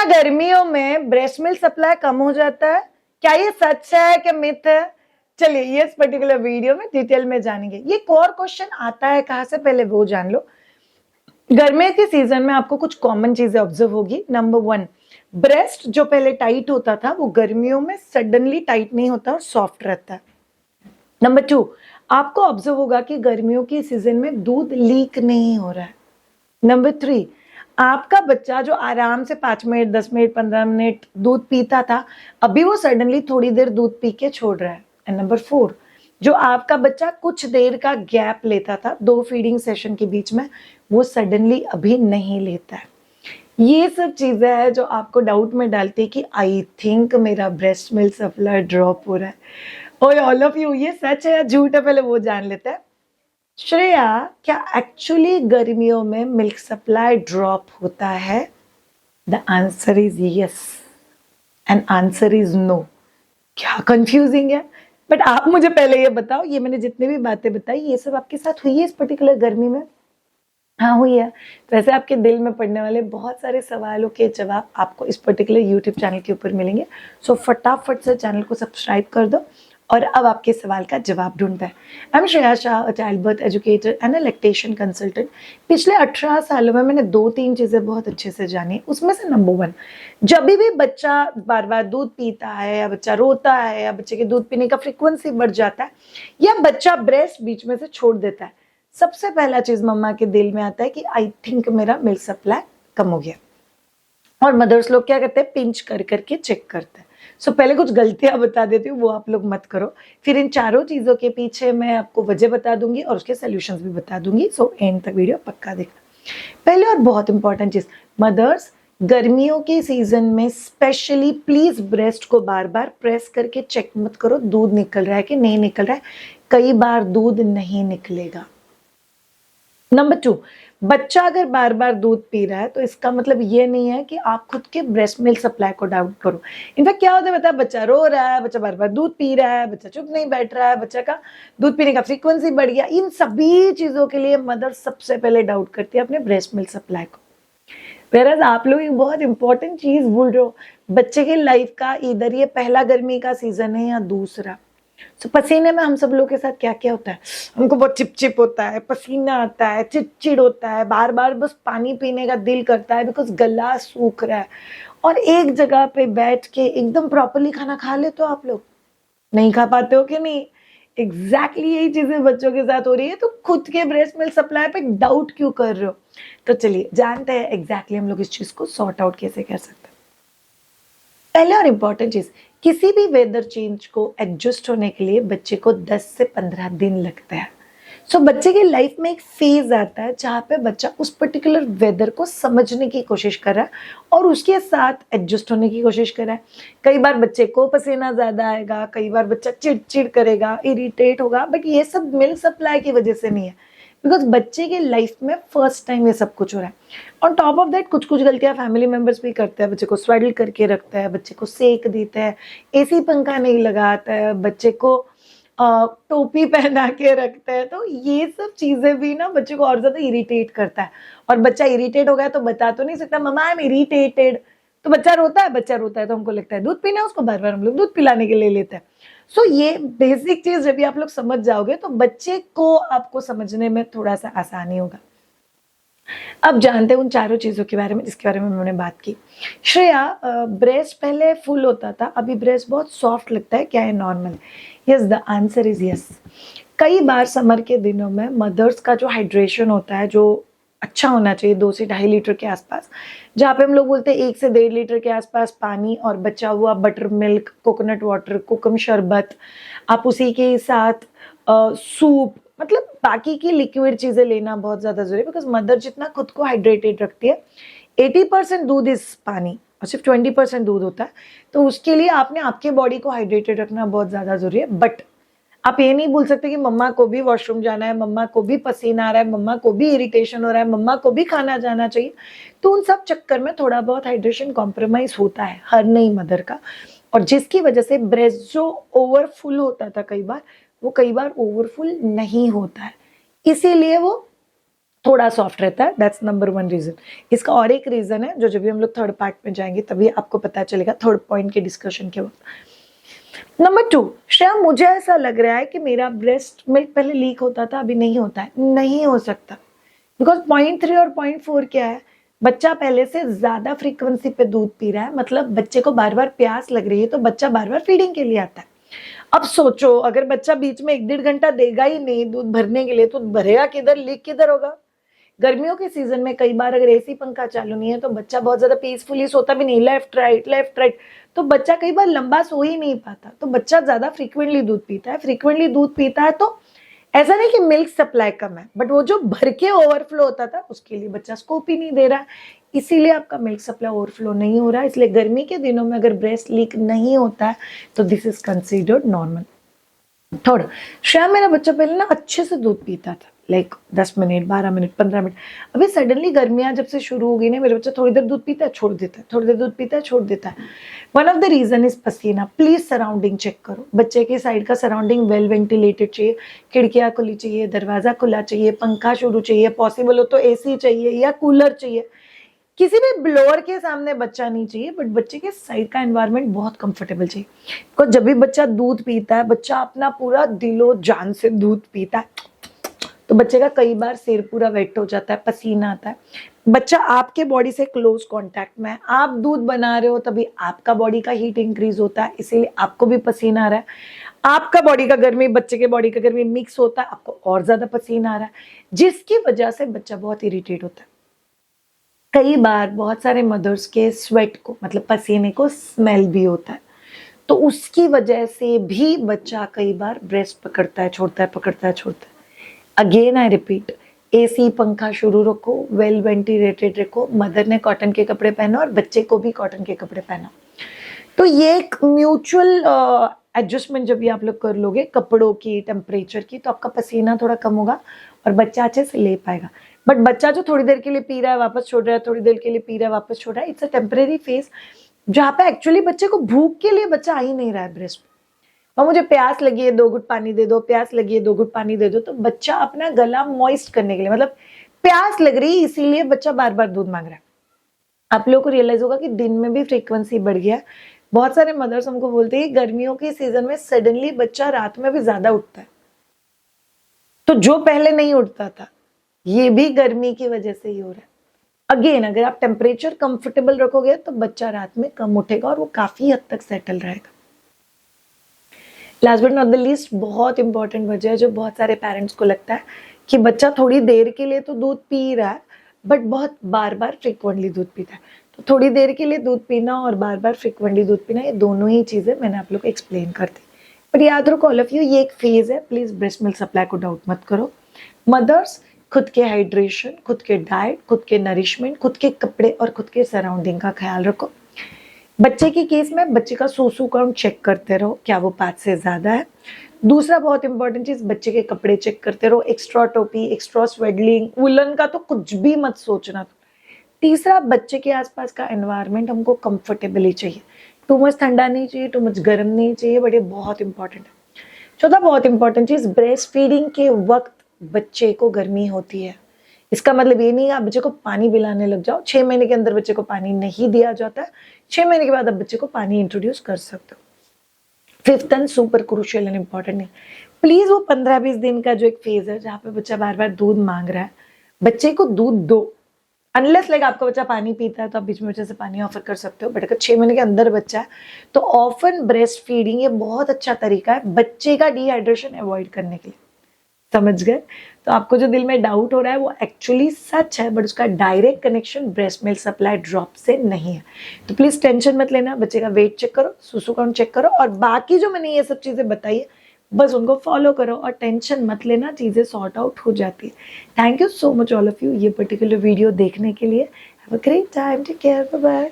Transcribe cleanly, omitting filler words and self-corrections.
गर्मियों में breast milk supply कम हो जाता है? क्या ये सच है कि मिथ है? चलिए ये इस पर्टिकुलर वीडियो में डिटेल में जानेंगे। ये एक और क्वेश्चन आता है कहाँ से, पहले वो जान लो। गर्मियों के सीजन में आपको कुछ कॉमन चीजें ऑब्जर्व होगी। नंबर 1, ब्रेस्ट जो पहले टाइट होता था वो गर्मियों में सडनली टाइट नहीं होता और सॉफ्ट रहता है। नंबर 2, आपको ऑब्जर्व होगा कि गर्मियों के सीजन में दूध लीक नहीं हो रहा है। नंबर 3, आपका बच्चा जो आराम से 5 मिनट 10 मिनट 15 मिनट दूध पीता था, अभी वो सडनली थोड़ी देर दूध पी के छोड़ रहा है। एंड नंबर 4, जो आपका बच्चा कुछ देर का गैप लेता था 2 फीडिंग सेशन के बीच में, वो सडनली अभी नहीं लेता है। ये सब चीजें हैं जो आपको डाउट में डालती है कि आई थिंक मेरा ब्रेस्ट मिल्क सप्लाई ड्रॉप हो रहा है। ओए ऑल ऑफ यू, ये सच है या झूठ है, पहले वो जान लेते हैं। श्रेया, क्या एक्चुअली गर्मियों में मिल्क सप्लाई ड्रॉप होता है? The answer is yes and answer is no. क्या कंफ्यूजिंग है, बट आप मुझे पहले ये बताओ, ये मैंने जितने भी बातें बताई ये सब आपके साथ हुई है इस पर्टिकुलर गर्मी में? हाँ हुई है। तो ऐसे आपके दिल में पड़ने वाले बहुत सारे सवालों के जवाब आपको इस पर्टिकुलर यूट्यूब चैनल के ऊपर मिलेंगे। सो फटाफट से चैनल को सब्सक्राइब कर दो और अब आपके सवाल का जवाब ढूंढते हैं। I am Shreya Shah, a child birth educator and a lactation consultant. पिछले 18 सालों में मैंने 2-3 चीजें बहुत अच्छे से जानी। उसमें से नंबर 1, जब भी बच्चा बार बार दूध पीता है या बच्चा रोता है या बच्चे के दूध पीने का फ्रिक्वेंसी बढ़ जाता है या बच्चा ब्रेस्ट बीच में से छोड़ देता है, सबसे पहला चीज मम्मा के दिल में आता है कि आई थिंक मेरा मिल्क सप्लाई कम हो गया। और मदर्स लोग क्या करते हैं, पिंच कर करके चेक करते हैं। सो पहले कुछ गलतियां बता देती हूँ, वो आप लोग मत करो। फिर इन चारों चीजों के पीछे मैं आपको वजह बता दूंगी और उसके सोल्यूशंस भी बता दूंगी। सो एंड तक वीडियो पक्का देखना। पहले और बहुत इंपॉर्टेंट चीज, मदर्स गर्मियों के सीजन में स्पेशली प्लीज ब्रेस्ट को बार बार प्रेस करके चेक मत करो दूध निकल रहा है कि नहीं निकल रहा है। कई बार दूध नहीं निकलेगा। नंबर 2, बच्चा अगर बार बार दूध पी रहा है तो इसका मतलब ये नहीं है कि आप खुद के ब्रेस्ट मिल्क सप्लाई को डाउट करो। इनफैक्ट क्या होता है बता, बच्चा रो रहा है, बच्चा बार बार दूध पी रहा है, बच्चा चुप नहीं बैठ रहा है, बच्चा का दूध पीने का फ्रीक्वेंसी बढ़ गया, इन सभी चीजों के लिए मदर सबसे पहले डाउट करती है अपने ब्रेस्ट मिल्क सप्लाई को। वेराज आप लोग एक बहुत इंपॉर्टेंट चीज भूल रहे हो, बच्चे के लाइफ का इधर ये पहला गर्मी का सीजन है या दूसरा। तो पसीने में हम सब लोग के साथ क्या क्या होता है, हमको बहुत चिपचिप होता है, पसीना आता है, चिड़चिड़ होता है, बार बार बस पानी पीने का दिल करता है बिकॉज गला सूख रहा है। और एक जगह पे बैठ के एकदम प्रॉपरली खाना खा ले तो आप लोग नहीं खा पाते हो कि नहीं? एग्जैक्टली यही चीजें बच्चों के साथ हो रही है। तो खुद के ब्रेस्ट मिल्क सप्लाई पे डाउट क्यों कर रहे हो? तो चलिए जानते हैं एग्जैक्टली हम लोग इस चीज को सॉर्ट आउट कैसे कर सकते हैं। पहले और इम्पॉर्टेंट चीज, किसी भी वेदर चेंज को एडजस्ट होने के लिए बच्चे को 10 से 15 दिन लगता है। सो बच्चे की लाइफ में एक फेज आता है जहाँ पे बच्चा उस पर्टिकुलर वेदर को समझने की कोशिश कर रहा है और उसके साथ एडजस्ट होने की कोशिश कर रहा है। कई बार बच्चे को पसीना ज्यादा आएगा, कई बार बच्चा चिड़चिड़ करेगा, इरिटेट होगा, बट ये सब मिल्क सप्लाई की वजह से नहीं है, बिकॉज बच्चे के लाइफ में फर्स्ट टाइम ये सब कुछ हो रहा है। ऑन टॉप ऑफ दैट कुछ गलतियां फैमिली मेंबर्स भी करते हैं, बच्चे को स्वेडल करके रखता है, बच्चे को सेक देता है, एसी पंखा नहीं लगाता है, बच्चे को टोपी पहना के रखता है। तो ये सब चीजें भी ना बच्चे को और ज्यादा इरिटेट करता है। और बच्चा इरिटेट हो गया तो बता तो नहीं सकता मम्मा आई एम इरिटेटेड। तो बच्चा रोता है तो हमको लगता है दूध पीना, उसको बार बार हम लोग दूध पिलाने के लिए लेते हैं। सो ये बेसिक चीज जब भी आप लोग समझ जाओगे तो बच्चे को आपको समझने में थोड़ा सा आसानी होगा। अब जानते हैं उन चारों चीजों के बारे में जिसके बारे में मैंने बात की। श्रेया, ब्रेस्ट पहले फुल होता था, अभी ब्रेस्ट बहुत सॉफ्ट लगता है, क्या है normal? Yes, the answer is yes. कई बार समर के दिनों में मदर्स का जो हाइड्रेशन होता है, जो अच्छा होना चाहिए 2 से 2.5 लीटर के आसपास, जहाँ पे हम लोग बोलते हैं 1 से 1.5 लीटर के आसपास पानी और बचा हुआ बटर मिल्क, कोकोनट वाटर, कोकम शरबत, आप उसी के साथ सूप, मतलब बाकी की लिक्विड चीजें लेना बहुत ज्यादा जरूरी है। बिकॉज मदर जितना खुद को हाइड्रेटेड रखती है, 80% दूध इस पानी और सिर्फ 20% दूध होता है। तो उसके लिए आपने आपके बॉडी को हाइड्रेटेड रखना बहुत ज्यादा जरूरी है। बट आप ये नहीं भूल सकते कि मम्मा को भी वॉशरूम जाना है, मम्मा को भी पसीना आ रहा है, मम्मा को भी इरिटेशन हो रहा है, मम्मा को भी खाना जाना चाहिए। तो उन सब चक्कर में थोड़ा बहुत हाइड्रेशन कॉम्प्रोमाइज होता है हर नई मदर का, और जिसकी वजह से ब्रेस्ट जो ओवरफुल होता था कई बार, वो कई बार ओवरफुल नहीं होता है, इसीलिए वो थोड़ा सॉफ्ट रहता है, दैट्स नंबर 1 रीजन। इसका और एक रीजन है जो जब भी हम लोग थर्ड पार्ट में जाएंगे तभी आपको पता चलेगा, थर्ड पॉइंट के डिस्कशन के वक्त। नंबर 2, श्रेया मुझे ऐसा लग रहा है कि मेरा ब्रेस्ट मिल्क पहले लीक होता था, अभी नहीं होता है। नहीं हो सकता, बिकॉज पॉइंट 3 और पॉइंट 4 क्या है, बच्चा पहले से ज्यादा फ्रीक्वेंसी पे दूध पी रहा है, मतलब बच्चे को बार बार प्यास लग रही है तो बच्चा बार बार फीडिंग के लिए आता है। अब सोचो अगर बच्चा बीच में 1-1.5 घंटा देगा ही नहीं दूध भरने के लिए तो भरेगा किधर, लीक किधर होगा। गर्मियों के सीजन में कई बार अगर एसी पंखा चालू नहीं है तो बच्चा बहुत ज्यादा पीसफुली सोता भी नहीं, लेफ्ट राइट, तो बच्चा कई बार लंबा सो ही नहीं पाता। तो बच्चा ज्यादा फ्रीक्वेंटली दूध पीता है तो ऐसा नहीं कि मिल्क सप्लाई कम है, बट वो जो भर के ओवरफ्लो होता था उसके लिए बच्चा स्कोप ही नहीं दे रहा है, इसीलिए आपका मिल्क सप्लाई ओवरफ्लो नहीं हो रहा है। इसलिए गर्मी के दिनों में अगर ब्रेस्ट लीक नहीं होता है तो दिस इज कंसिडर्ड नॉर्मल। थोड़ा श्रेया मेरा बच्चा पहले ना अच्छे से दूध पीता था, लाइक 10 मिनट 12 मिनट 15 मिनट, अभी सडनली गर्मियां जब से शुरू हो गई ना, मेरा बच्चा थोड़ी देर दूध पीता है छोड़ देता है, थोड़ी देर दूध पीता है छोड़ देता है। One of the reason is पसीना। प्लीज सराउंडिंग चेक करो, बच्चे के साइड का सराउंडिंग वेल वेंटिलेटेड चाहिए, खिड़कियां खुली चाहिए, दरवाजा खुला चाहिए, पंखा शुरू चाहिए, पॉसिबल हो तो एसी चाहिए या कूलर चाहिए। किसी भी ब्लोअर के सामने बच्चा नहीं चाहिए, बट बच्चे के साइड का एनवायरनमेंट बहुत कंफर्टेबल चाहिए। बिकॉज जब भी बच्चा दूध पीता है, बच्चा अपना पूरा दिलो जान से दूध पीता है, तो बच्चे का कई बार सिर पूरा वेट हो जाता है, पसीना आता है। बच्चा आपके बॉडी से क्लोज कांटेक्ट में है, आप दूध बना रहे हो तभी आपका बॉडी का हीट इंक्रीज होता है, इसीलिए आपको भी पसीना आ रहा है। आपका बॉडी का गर्मी बच्चे के बॉडी का गर्मी मिक्स होता है, आपको और ज्यादा पसीना आ रहा है, जिसकी वजह से बच्चा बहुत इरिटेट होता है। कई बार बहुत सारे मदर्स के स्वेट को, मतलब पसीने को स्मेल भी होता है, तो उसकी वजह से भी बच्चा कई बार ब्रेस्ट पकड़ता है छोड़ता है, पकड़ता है छोड़ता है। अगेन आई रिपीट, एसी पंखा शुरू रखो, वेल वेंटिलेटेड रखो, मदर ने कॉटन के कपड़े पहना और बच्चे को भी कॉटन के कपड़े पहना। तो ये एक म्यूचुअल एडजस्टमेंट जब भी आप लोग कर लोगे कपड़ों की, टेम्परेचर की, तो आपका पसीना थोड़ा कम होगा और बच्चा अच्छे से ले पाएगा। बट बच्चा जो थोड़ी देर के लिए पी रहा है वापस छोड़ रहा है, थोड़ी देर के लिए पी रहा है वापस छोड़ रहा है, इट्स अ टेम्परेरी फेज, जहाँ पे एक्चुअली बच्चे को भूख के लिए बच्चा आ ही नहीं रहा है ब्रेस्ट पे। और मुझे प्यास लगी है 2 घुट पानी दे दो, प्यास लगी है 2 घुट पानी दे दो, तो बच्चा अपना गला मॉइस्ट करने के लिए, मतलब प्यास लग रही है इसीलिए बच्चा बार बार दूध मांग रहा है। आप लोगों को रियलाइज होगा कि दिन में भी फ्रीक्वेंसी बढ़ गया है। बहुत सारे मदर्स हमको बोलते हैं गर्मियों के सीजन में सडनली बच्चा रात में भी ज्यादा उठता है, तो जो पहले नहीं उठता था ये भी गर्मी की वजह से ही हो रहा है। अगेन अगर आप टेम्परेचर कंफर्टेबल रखोगे तो बच्चा रात में कम उठेगा और वो काफी हद तक सेटल रहेगा। Last but not the least, बहुत इंपॉर्टेंट वजह है जो बहुत सारे पेरेंट्स को लगता है कि बच्चा थोड़ी देर के लिए तो दूध पी रहा है बट बहुत बार बार फ्रिक्वेंटली दूध पीता है। तो थोड़ी देर के लिए दूध पीना और बार बार फ्रिक्वेंटली दूध पीना, ये दोनों ही चीजें मैंने आप लोग को एक्सप्लेन कर दी। बट याद रखो ऑल ऑफ यू, ये एक फेज है, प्लीज ब्रेस्ट मिल्क सप्लाई को डाउट मत करो। मदर्स खुद के हाइड्रेशन, खुद के डाइट, खुद के नरिशमेंट, खुद के कपड़े और खुद के सराउंडिंग का ख्याल रखो। बच्चे के केस में बच्चे का सूसू काउंट चेक करते रहो, क्या वो 5 से ज्यादा है। दूसरा बहुत इंपॉर्टेंट चीज, बच्चे के कपड़े चेक करते रहो, एक्स्ट्रा टोपी, एक्स्ट्रा स्वेडलिंग, वुलन का तो कुछ भी मत सोचना। तीसरा, बच्चे के आसपास का एनवायरनमेंट हमको कंफर्टेबल ही चाहिए, टू मच ठंडा नहीं चाहिए, टू मच गर्म नहीं चाहिए, बट ये बहुत इंपॉर्टेंट है। चौथा बहुत इंपॉर्टेंट चीज, ब्रेस्ट फीडिंग के वक्त बच्चे को गर्मी होती है। इसका मतलब ये नहीं है आप बच्चे को पानी पिलाने लग जाओ, 6 महीने के अंदर बच्चे को पानी नहीं दिया जाता है, 6 महीने के बाद आप बच्चे को पानी इंट्रोड्यूस कर सकते हो। Fifth and super crucial and important है, प्लीज वो 15-20 दिन का जो एक फेज है जहाँ पे बच्चा बार बार दूध मांग रहा है, बच्चे को दूध दो। अनलेस लाइक आपका बच्चा पानी पीता है तो आप बीच में बच्चे से पानी ऑफर कर सकते हो, बट अगर 6 महीने के अंदर बच्चा है तो ऑफन ब्रेस्ट फीडिंग ये बहुत अच्छा तरीका है बच्चे का डिहाइड्रेशन अवॉइड करने के लिए। समझ गए? तो आपको जो दिल में डाउट हो रहा है वो एक्चुअली सच है, बट उसका direct connection breast milk supply drop से नहीं है। तो प्लीज टेंशन मत लेना, बच्चे का वेट चेक करो, सुसु काउंट चेक करो, और बाकी जो मैंने ये सब चीजें बताई है बस उनको फॉलो करो और टेंशन मत लेना, चीजें सॉर्ट आउट हो जाती है। Thank you so much all of you ये पर्टिकुलर वीडियो देखने के लिए। Have a great time, take care, bye bye.